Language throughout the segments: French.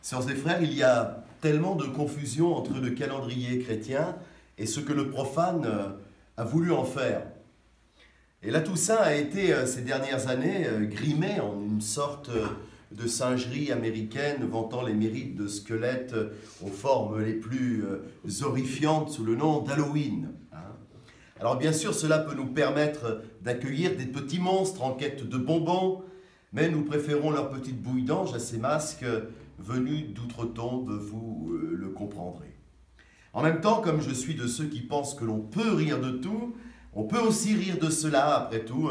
Sœurs et frères, il y a tellement de confusion entre le calendrier chrétien et ce que le profane a voulu en faire. Et la Toussaint a été, ces dernières années, grimée en une sorte de singerie américaine vantant les mérites de squelettes aux formes les plus horrifiantes sous le nom d'Halloween. Alors bien sûr, cela peut nous permettre d'accueillir des petits monstres en quête de bonbons, mais nous préférons leur petite bouille d'ange à ces masques venus d'outre-tombe, vous le comprendrez. En même temps, comme je suis de ceux qui pensent que l'on peut rire de tout, on peut aussi rire de cela, après tout.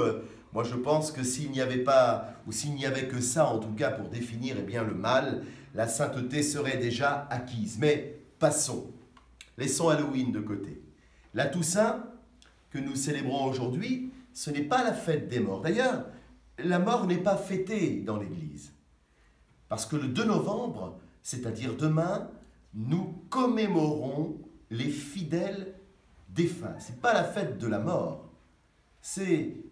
Moi, je pense que s'il n'y avait pas, ou s'il n'y avait que ça, en tout cas, pour définir bien, le mal, la sainteté serait déjà acquise. Mais passons, laissons Halloween de côté. La Toussaint, que nous célébrons aujourd'hui, ce n'est pas la fête des morts. D'ailleurs, la mort n'est pas fêtée dans l'Église. Parce que le 2 novembre, c'est-à-dire demain, nous commémorons les fidèles défunts. Ce n'est pas la fête de la mort. C'est-à-dire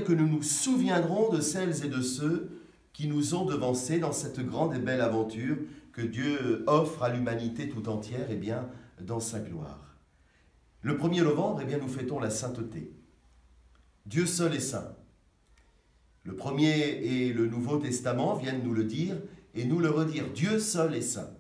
que nous nous souviendrons de celles et de ceux qui nous ont devancés dans cette grande et belle aventure que Dieu offre à l'humanité tout entière, dans sa gloire. Le 1er novembre, nous fêtons la sainteté. Dieu seul est saint. Le Premier et le Nouveau Testament viennent nous le dire et nous le redire. Dieu seul est saint.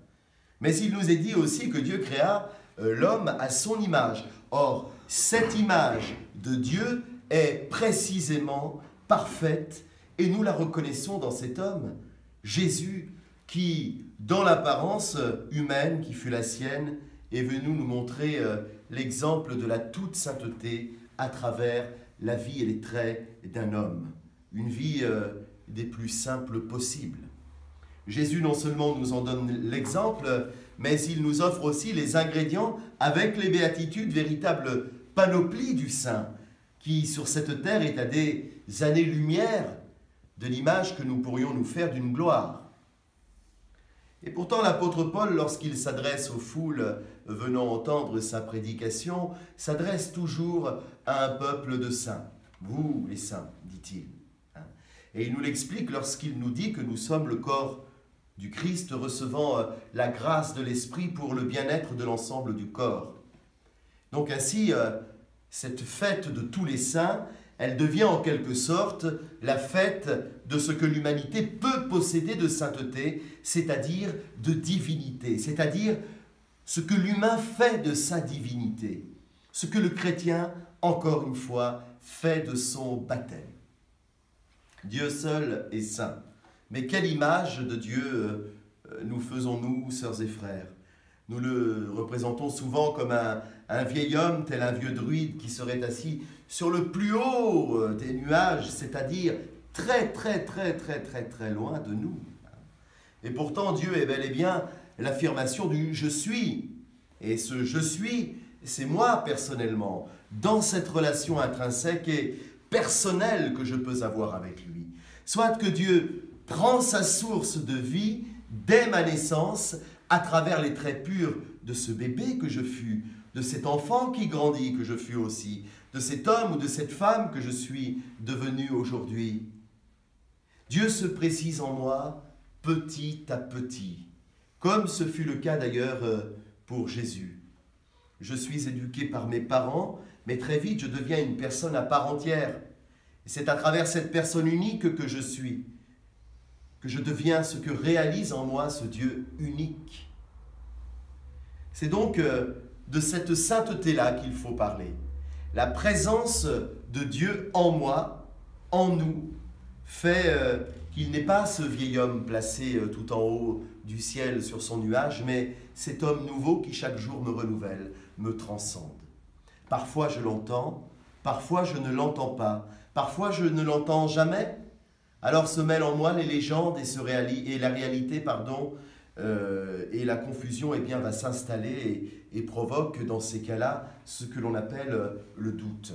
Mais il nous est dit aussi que Dieu créa l'homme à son image. Or, cette image de Dieu est précisément parfaite et nous la reconnaissons dans cet homme, Jésus, qui, dans l'apparence humaine qui fut la sienne, est venu nous montrer l'exemple de la toute sainteté à travers la vie et les traits d'un homme. Une vie des plus simples possibles. Jésus non seulement nous en donne l'exemple, mais il nous offre aussi les ingrédients avec les béatitudes, véritable panoplie du saint, qui sur cette terre est à des années-lumière de l'image que nous pourrions nous faire d'une gloire. Et pourtant l'apôtre Paul, lorsqu'il s'adresse aux foules venant entendre sa prédication, s'adresse toujours à un peuple de saints. Vous, les saints, dit-il. Et il nous l'explique lorsqu'il nous dit que nous sommes le corps du Christ recevant la grâce de l'Esprit pour le bien-être de l'ensemble du corps. Donc ainsi, cette fête de tous les saints, elle devient en quelque sorte la fête de ce que l'humanité peut posséder de sainteté, c'est-à-dire de divinité, c'est-à-dire ce que l'humain fait de sa divinité, ce que le chrétien, encore une fois, fait de son baptême. Dieu seul est saint. Mais quelle image de Dieu nous faisons-nous, sœurs et frères? Nous le représentons souvent comme un vieil homme, tel un vieux druide qui serait assis sur le plus haut des nuages, c'est-à-dire très loin de nous. Et pourtant, Dieu est bel et bien l'affirmation du « je suis ». Et ce « je suis », c'est moi personnellement, dans cette relation intrinsèque et personnelle que je peux avoir avec lui. Soit que Dieu prend sa source de vie dès ma naissance à travers les traits purs de ce bébé que je fus, de cet enfant qui grandit que je fus aussi, de cet homme ou de cette femme que je suis devenu aujourd'hui. Dieu se précise en moi petit à petit, comme ce fut le cas d'ailleurs pour Jésus. Je suis éduqué par mes parents, mais très vite je deviens une personne à part entière. Et c'est à travers cette personne unique que je suis, que je deviens ce que réalise en moi ce Dieu unique. C'est donc de cette sainteté-là qu'il faut parler. La présence de Dieu en moi, en nous, fait qu'il n'est pas ce vieil homme placé tout en haut du ciel sur son nuage, mais cet homme nouveau qui chaque jour me renouvelle, me transcende. Parfois je l'entends, parfois je ne l'entends pas, parfois je ne l'entends jamais. Alors se mêlent en moi les légendes et la réalité, et la confusion va s'installer et provoque dans ces cas-là ce que l'on appelle le doute.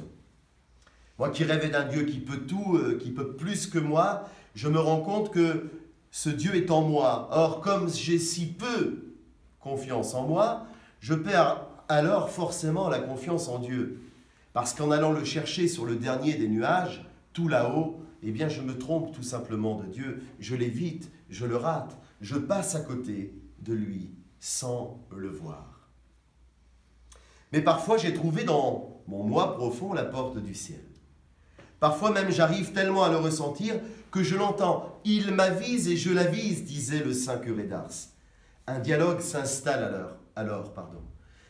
Moi qui rêvais d'un Dieu qui peut tout, qui peut plus que moi, je me rends compte que ce Dieu est en moi. Or, comme j'ai si peu confiance en moi, je perds alors forcément la confiance en Dieu. Parce qu'en allant le chercher sur le dernier des nuages, tout là-haut, je me trompe tout simplement de Dieu, je l'évite, je le rate. je passe à côté de lui sans le voir. Mais parfois j'ai trouvé dans mon moi profond la porte du ciel. Parfois même j'arrive tellement à le ressentir que je l'entends. Il m'avise et je l'avise, disait le saint curé d'Ars. Un dialogue s'installe alors.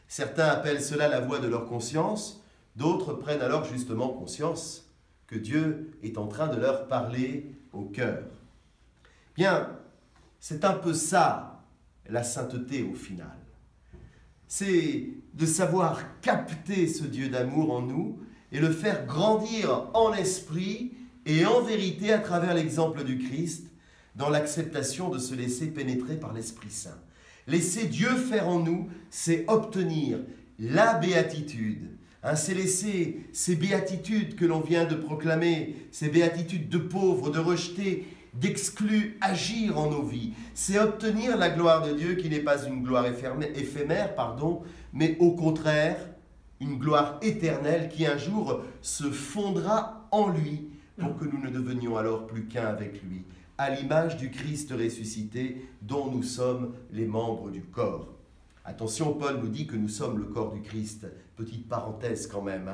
Certains appellent cela la voix de leur conscience, d'autres prennent alors justement conscience que Dieu est en train de leur parler au cœur. Bien, c'est un peu ça, la sainteté au final. C'est de savoir capter ce Dieu d'amour en nous et le faire grandir en esprit et en vérité à travers l'exemple du Christ dans l'acceptation de se laisser pénétrer par l'Esprit Saint. Laisser Dieu faire en nous, c'est obtenir la béatitude. C'est laisser ces béatitudes que l'on vient de proclamer, ces béatitudes de pauvres, de rejetés, d'exclus, agir en nos vies. C'est obtenir la gloire de Dieu qui n'est pas une gloire éphémère, mais au contraire, une gloire éternelle qui un jour se fondra en lui pour que nous ne devenions alors plus qu'un avec lui, à l'image du Christ ressuscité dont nous sommes les membres du corps. Attention, Paul nous dit que nous sommes le corps du Christ. Petite parenthèse quand même,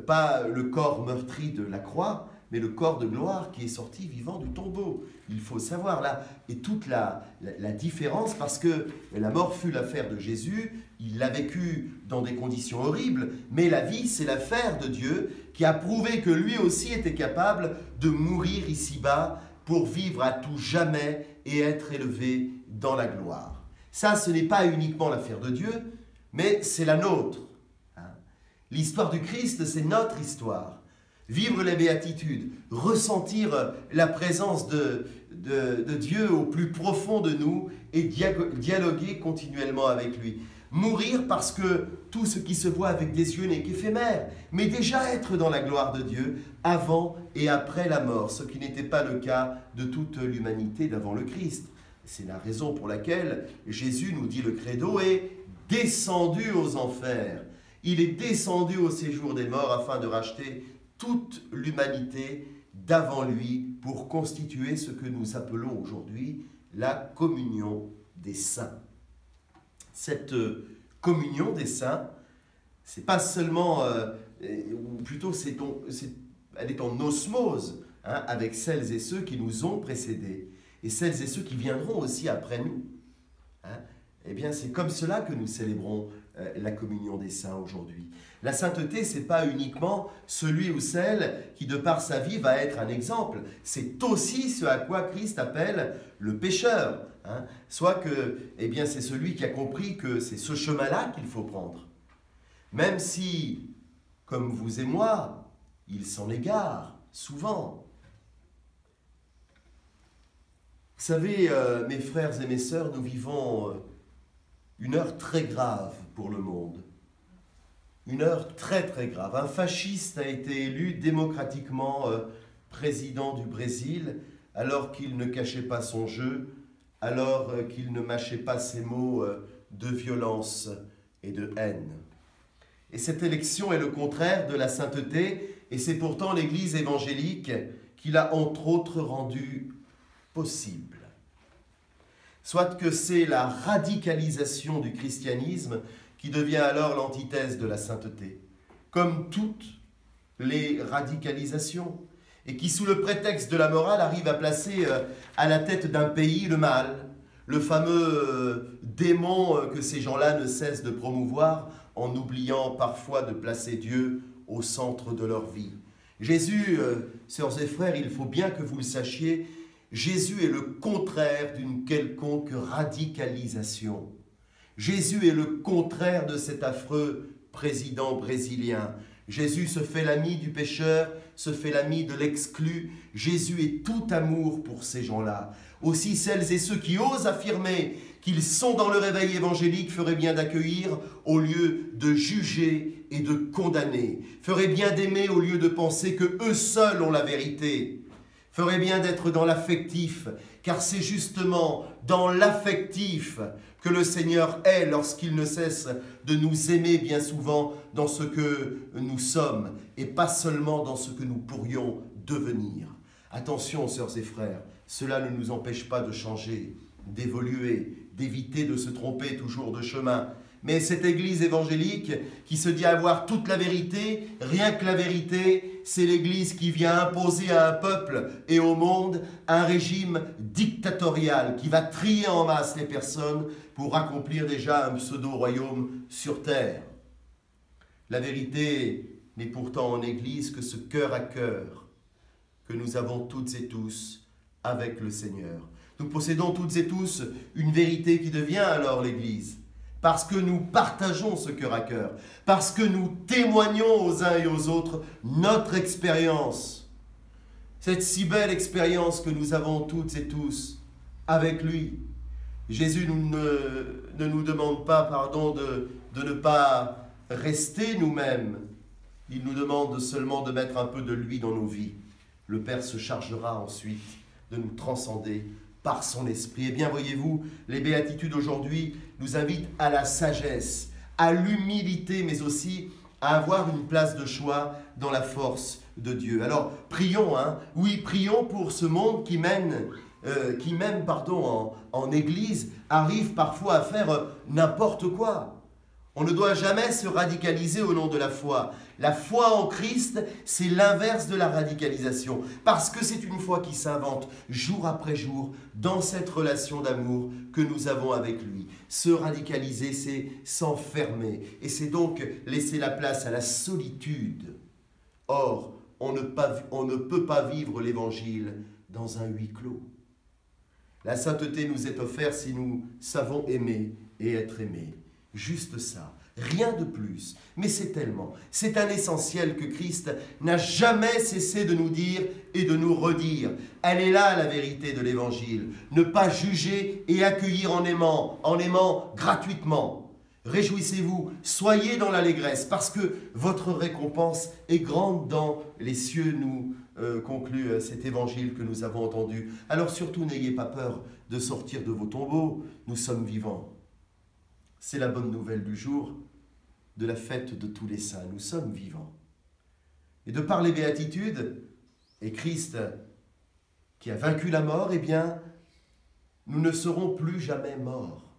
pas le corps meurtri de la croix, mais le corps de gloire qui est sorti vivant du tombeau. Il faut savoir là, et toute la différence, parce que la mort fut l'affaire de Jésus, il l'a vécu dans des conditions horribles, mais la vie, c'est l'affaire de Dieu qui a prouvé que lui aussi était capable de mourir ici-bas pour vivre à tout jamais et être élevé dans la gloire. Ça, ce n'est pas uniquement l'affaire de Dieu, mais c'est la nôtre. L'histoire du Christ, c'est notre histoire. Vivre les béatitudes, ressentir la présence de Dieu au plus profond de nous et dialoguer continuellement avec lui. Mourir parce que tout ce qui se voit avec des yeux n'est qu'éphémère, mais déjà être dans la gloire de Dieu avant et après la mort, ce qui n'était pas le cas de toute l'humanité d'avant le Christ. C'est la raison pour laquelle Jésus, nous dit le credo, est descendu aux enfers. Il est descendu au séjour des morts afin de racheter toute l'humanité d'avant lui pour constituer ce que nous appelons aujourd'hui la communion des saints. Cette communion des saints, c'est pas seulement, ou plutôt elle est en osmose avec celles et ceux qui nous ont précédés et celles et ceux qui viendront aussi après nous. Eh bien, c'est comme cela que nous célébrons la communion des saints aujourd'hui. La sainteté, ce n'est pas uniquement celui ou celle qui, de par sa vie, va être un exemple. C'est aussi ce à quoi Christ appelle le pécheur. Soit que, eh bien, c'est celui qui a compris que c'est ce chemin-là qu'il faut prendre. Même si, comme vous et moi, il s'en égare souvent. Vous savez, mes frères et mes sœurs, nous vivons une heure très grave pour le monde. Une heure très très grave. Un fasciste a été élu démocratiquement président du Brésil alors qu'il ne cachait pas son jeu, alors qu'il ne mâchait pas ses mots de violence et de haine. Et cette élection est le contraire de la sainteté et c'est pourtant l'Église évangélique qui l'a entre autres rendue possible. Soit que c'est la radicalisation du christianisme qui devient alors l'antithèse de la sainteté, comme toutes les radicalisations, et qui sous le prétexte de la morale arrive à placer à la tête d'un pays le mal, le fameux démon que ces gens-là ne cessent de promouvoir en oubliant parfois de placer Dieu au centre de leur vie. Jésus, sœurs et frères, il faut bien que vous le sachiez, Jésus est le contraire d'une quelconque radicalisation. Jésus est le contraire de cet affreux président brésilien. Jésus se fait l'ami du pécheur, se fait l'ami de l'exclu. Jésus est tout amour pour ces gens-là. Aussi celles et ceux qui osent affirmer qu'ils sont dans le réveil évangélique feraient bien d'accueillir au lieu de juger et de condamner. Feraient bien d'aimer au lieu de penser que eux seuls ont la vérité. Ferait bien d'être dans l'affectif, car c'est justement dans l'affectif que le Seigneur est lorsqu'il ne cesse de nous aimer bien souvent dans ce que nous sommes et pas seulement dans ce que nous pourrions devenir. Attention, sœurs et frères, cela ne nous empêche pas de changer d'évoluer, d'éviter de se tromper toujours de chemin. Mais cette Église évangélique qui se dit avoir toute la vérité, rien que la vérité, c'est l'Église qui vient imposer à un peuple et au monde un régime dictatorial qui va trier en masse les personnes pour accomplir déjà un pseudo-royaume sur terre. La vérité n'est pourtant en Église que ce cœur à cœur que nous avons toutes et tous avec le Seigneur. Nous possédons toutes et tous une vérité qui devient alors l'Église. Parce que nous partageons ce cœur à cœur, parce que nous témoignons aux uns et aux autres notre expérience, cette si belle expérience que nous avons toutes et tous avec lui. Jésus ne nous demande pas, de ne pas rester nous-mêmes. Il nous demande seulement de mettre un peu de lui dans nos vies. Le Père se chargera ensuite de nous transcender par son esprit. Eh bien, voyez-vous, les béatitudes aujourd'hui nous invitent à la sagesse, à l'humilité, mais aussi à avoir une place de choix dans la force de Dieu. Alors, prions, oui, prions pour ce monde qui même, en Église, arrive parfois à faire n'importe quoi. On ne doit jamais se radicaliser au nom de la foi. La foi en Christ, c'est l'inverse de la radicalisation. Parce que c'est une foi qui s'invente jour après jour dans cette relation d'amour que nous avons avec lui. Se radicaliser, c'est s'enfermer. Et c'est donc laisser la place à la solitude. Or, on ne peut pas vivre l'évangile dans un huis clos. La sainteté nous est offerte si nous savons aimer et être aimés. Juste ça, rien de plus. Mais c'est un essentiel que Christ n'a jamais cessé de nous dire et de nous redire. Elle est là la vérité de l'Évangile. Ne pas juger et accueillir en aimant gratuitement. Réjouissez-vous, soyez dans l'allégresse, parce que votre récompense est grande dans les cieux, nous conclut cet Évangile que nous avons entendu. Alors surtout, n'ayez pas peur de sortir de vos tombeaux, nous sommes vivants. C'est la bonne nouvelle du jour de la fête de tous les saints. Nous sommes vivants. Et de par les béatitudes, et Christ qui a vaincu la mort, eh bien, nous ne serons plus jamais morts.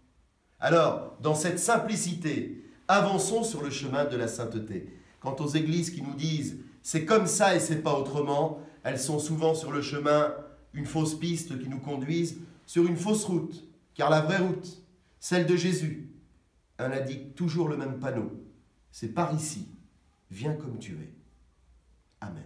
Alors, dans cette simplicité, avançons sur le chemin de la sainteté. Quant aux églises qui nous disent « c'est comme ça et c'est pas autrement », elles sont souvent sur le chemin, une fausse piste qui nous conduise sur une fausse route. Car la vraie route, celle de Jésus, elle indique toujours le même panneau. C'est par ici, viens comme tu es. Amen.